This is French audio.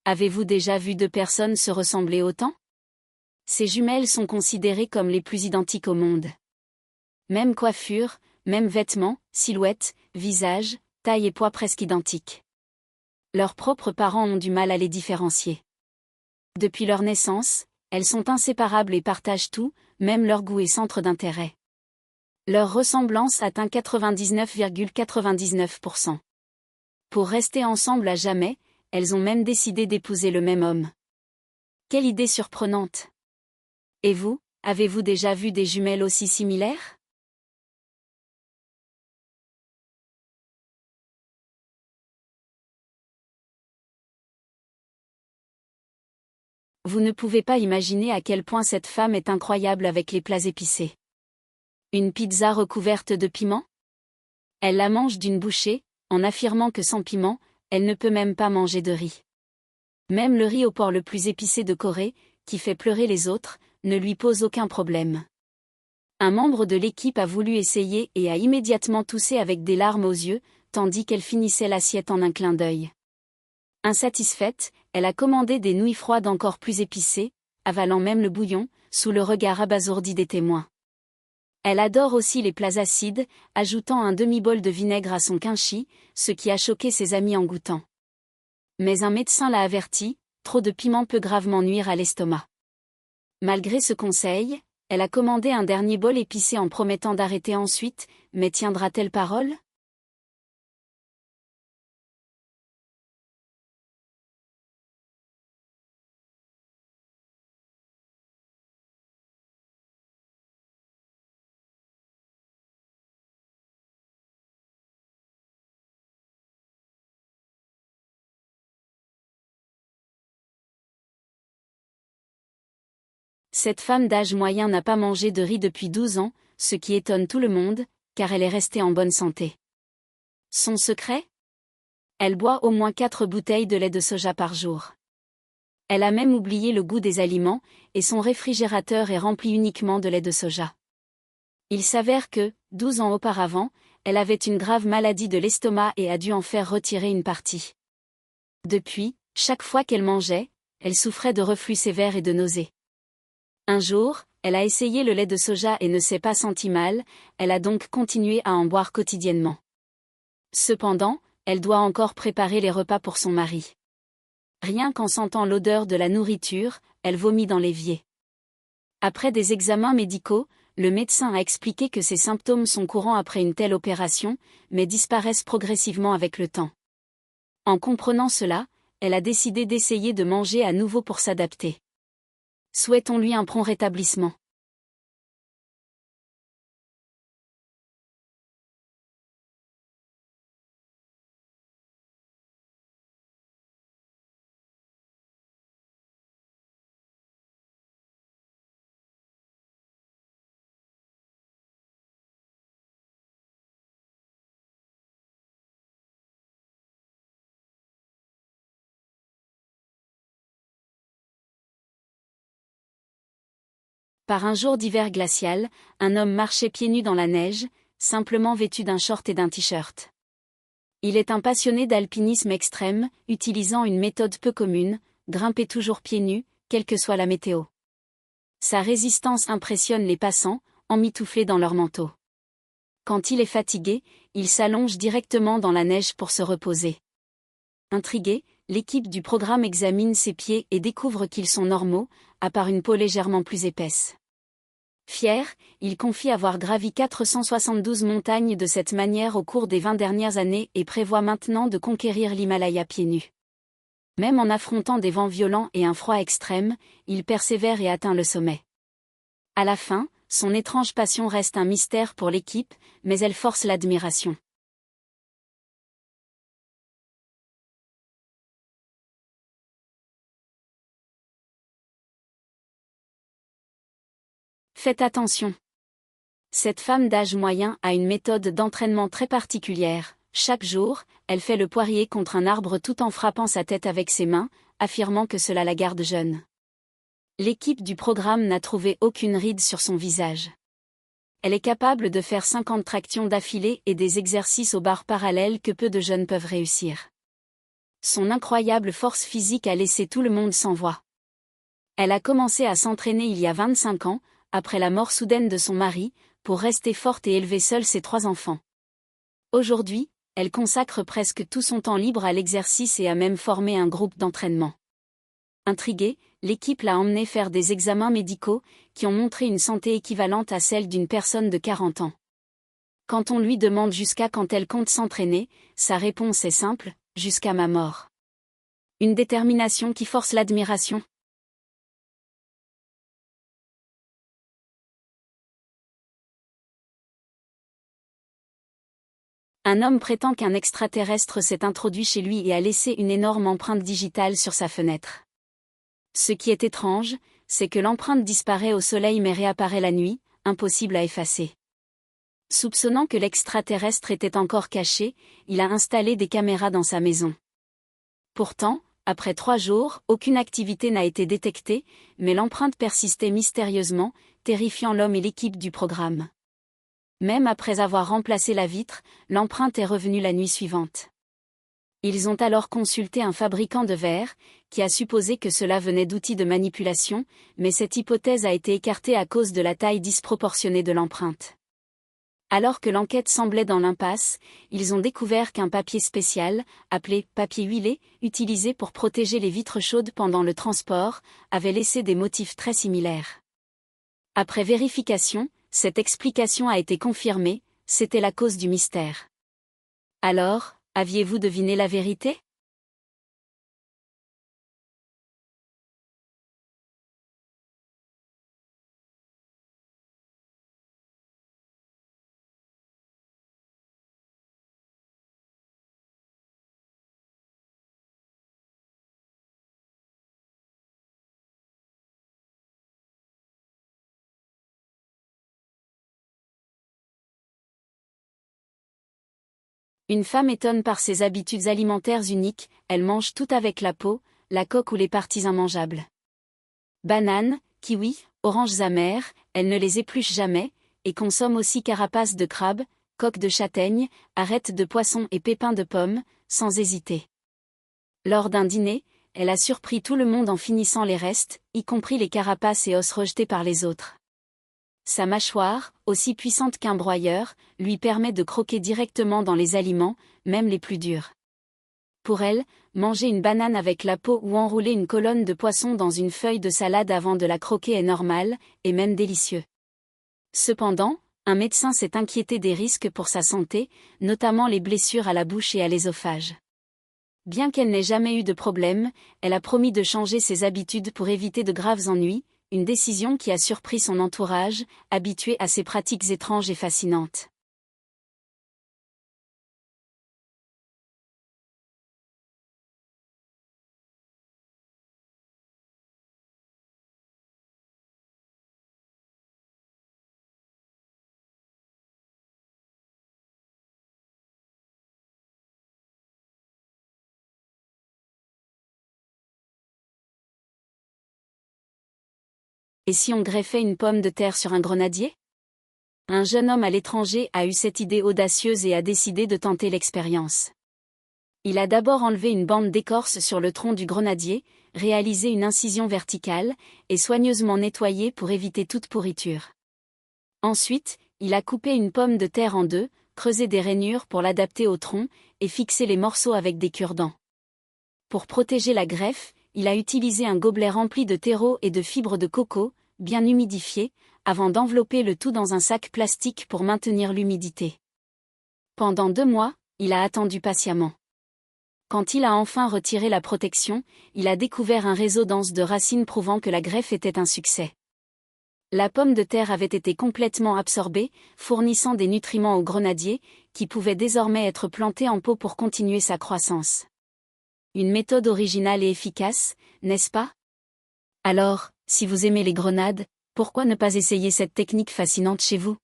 Avez-vous déjà vu deux personnes se ressembler autant? Ces jumelles sont considérées comme les plus identiques au monde. Même coiffure, même vêtements, silhouette, visage, taille et poids presque identiques. Leurs propres parents ont du mal à les différencier. Depuis leur naissance, elles sont inséparables et partagent tout, même leur goût et centre d'intérêt. Leur ressemblance atteint 99,99%. Pour rester ensemble à jamais, elles ont même décidé d'épouser le même homme. Quelle idée surprenante! Et vous, avez-vous déjà vu des jumelles aussi similaires? Vous ne pouvez pas imaginer à quel point cette femme est incroyable avec les plats épicés. Une pizza recouverte de piment? Elle la mange d'une bouchée, en affirmant que sans piment, elle ne peut même pas manger de riz. Même le riz au porc le plus épicé de Corée, qui fait pleurer les autres, ne lui pose aucun problème. Un membre de l'équipe a voulu essayer et a immédiatement toussé avec des larmes aux yeux, tandis qu'elle finissait l'assiette en un clin d'œil. Insatisfaite, elle a commandé des nouilles froides encore plus épicées, avalant même le bouillon, sous le regard abasourdi des témoins. Elle adore aussi les plats acides, ajoutant un demi-bol de vinaigre à son kimchi, ce qui a choqué ses amis en goûtant. Mais un médecin l'a averti, trop de piment peut gravement nuire à l'estomac. Malgré ce conseil, elle a commandé un dernier bol épicé en promettant d'arrêter ensuite, mais tiendra-t-elle parole? Cette femme d'âge moyen n'a pas mangé de riz depuis 12 ans, ce qui étonne tout le monde, car elle est restée en bonne santé. Son secret? Elle boit au moins 4 bouteilles de lait de soja par jour. Elle a même oublié le goût des aliments, et son réfrigérateur est rempli uniquement de lait de soja. Il s'avère que, 12 ans auparavant, elle avait une grave maladie de l'estomac et a dû en faire retirer une partie. Depuis, chaque fois qu'elle mangeait, elle souffrait de reflux sévère et de nausées. Un jour, elle a essayé le lait de soja et ne s'est pas sentie mal, elle a donc continué à en boire quotidiennement. Cependant, elle doit encore préparer les repas pour son mari. Rien qu'en sentant l'odeur de la nourriture, elle vomit dans l'évier. Après des examens médicaux, le médecin a expliqué que ces symptômes sont courants après une telle opération, mais disparaissent progressivement avec le temps. En comprenant cela, elle a décidé d'essayer de manger à nouveau pour s'adapter. Souhaitons-lui un prompt rétablissement. Par un jour d'hiver glacial, un homme marchait pieds nus dans la neige, simplement vêtu d'un short et d'un t-shirt. Il est un passionné d'alpinisme extrême, utilisant une méthode peu commune, grimper toujours pieds nus, quelle que soit la météo. Sa résistance impressionne les passants, emmitouflés dans leur manteau. Quand il est fatigué, il s'allonge directement dans la neige pour se reposer. Intriguée, l'équipe du programme examine ses pieds et découvre qu'ils sont normaux, à part une peau légèrement plus épaisse. Fier, il confie avoir gravi 472 montagnes de cette manière au cours des 20 dernières années et prévoit maintenant de conquérir l'Himalaya pieds nus. Même en affrontant des vents violents et un froid extrême, il persévère et atteint le sommet. À la fin, son étrange passion reste un mystère pour l'équipe, mais elle force l'admiration. Faites attention. Cette femme d'âge moyen a une méthode d'entraînement très particulière. Chaque jour, elle fait le poirier contre un arbre tout en frappant sa tête avec ses mains, affirmant que cela la garde jeune. L'équipe du programme n'a trouvé aucune ride sur son visage. Elle est capable de faire 50 tractions d'affilée et des exercices aux barres parallèles que peu de jeunes peuvent réussir. Son incroyable force physique a laissé tout le monde sans voix. Elle a commencé à s'entraîner il y a 25 ans, après la mort soudaine de son mari, pour rester forte et élever seule ses 3 enfants. Aujourd'hui, elle consacre presque tout son temps libre à l'exercice et a même formé un groupe d'entraînement. Intriguée, l'équipe l'a emmenée faire des examens médicaux, qui ont montré une santé équivalente à celle d'une personne de 40 ans. Quand on lui demande jusqu'à quand elle compte s'entraîner, sa réponse est simple, jusqu'à ma mort. Une détermination qui force l'admiration. Un homme prétend qu'un extraterrestre s'est introduit chez lui et a laissé une énorme empreinte digitale sur sa fenêtre. Ce qui est étrange, c'est que l'empreinte disparaît au soleil mais réapparaît la nuit, impossible à effacer. Soupçonnant que l'extraterrestre était encore caché, il a installé des caméras dans sa maison. Pourtant, après 3 jours, aucune activité n'a été détectée, mais l'empreinte persistait mystérieusement, terrifiant l'homme et l'équipe du programme. Même après avoir remplacé la vitre, l'empreinte est revenue la nuit suivante. Ils ont alors consulté un fabricant de verre, qui a supposé que cela venait d'outils de manipulation, mais cette hypothèse a été écartée à cause de la taille disproportionnée de l'empreinte. Alors que l'enquête semblait dans l'impasse, ils ont découvert qu'un papier spécial, appelé papier huilé, utilisé pour protéger les vitres chaudes pendant le transport, avait laissé des motifs très similaires. Après vérification, cette explication a été confirmée, c'était la cause du mystère. Alors, aviez-vous deviné la vérité ? Une femme étonne par ses habitudes alimentaires uniques, elle mange tout avec la peau, la coque ou les parties immangeables. Bananes, kiwis, oranges amères, elle ne les épluche jamais, et consomme aussi carapaces de crabe, coques de châtaigne, arêtes de poisson et pépins de pomme, sans hésiter. Lors d'un dîner, elle a surpris tout le monde en finissant les restes, y compris les carapaces et os rejetés par les autres. Sa mâchoire, aussi puissante qu'un broyeur, lui permet de croquer directement dans les aliments, même les plus durs. Pour elle, manger une banane avec la peau ou enrouler une colonne de poisson dans une feuille de salade avant de la croquer est normal, et même délicieux. Cependant, un médecin s'est inquiété des risques pour sa santé, notamment les blessures à la bouche et à l'ésophage. Bien qu'elle n'ait jamais eu de problème, elle a promis de changer ses habitudes pour éviter de graves ennuis, une décision qui a surpris son entourage, habitué à ces pratiques étranges et fascinantes. Et si on greffait une pomme de terre sur un grenadier ? Un jeune homme à l'étranger a eu cette idée audacieuse et a décidé de tenter l'expérience. Il a d'abord enlevé une bande d'écorce sur le tronc du grenadier, réalisé une incision verticale, et soigneusement nettoyé pour éviter toute pourriture. Ensuite, il a coupé une pomme de terre en 2, creusé des rainures pour l'adapter au tronc, et fixé les morceaux avec des cure-dents. Pour protéger la greffe, il a utilisé un gobelet rempli de terreau et de fibres de coco, bien humidifié, avant d'envelopper le tout dans un sac plastique pour maintenir l'humidité. Pendant 2 mois, il a attendu patiemment. Quand il a enfin retiré la protection, il a découvert un réseau dense de racines prouvant que la greffe était un succès. La pomme de terre avait été complètement absorbée, fournissant des nutriments au grenadier, qui pouvait désormais être planté en pot pour continuer sa croissance. Une méthode originale et efficace, n'est-ce pas ? Alors, si vous aimez les grenades, pourquoi ne pas essayer cette technique fascinante chez vous ?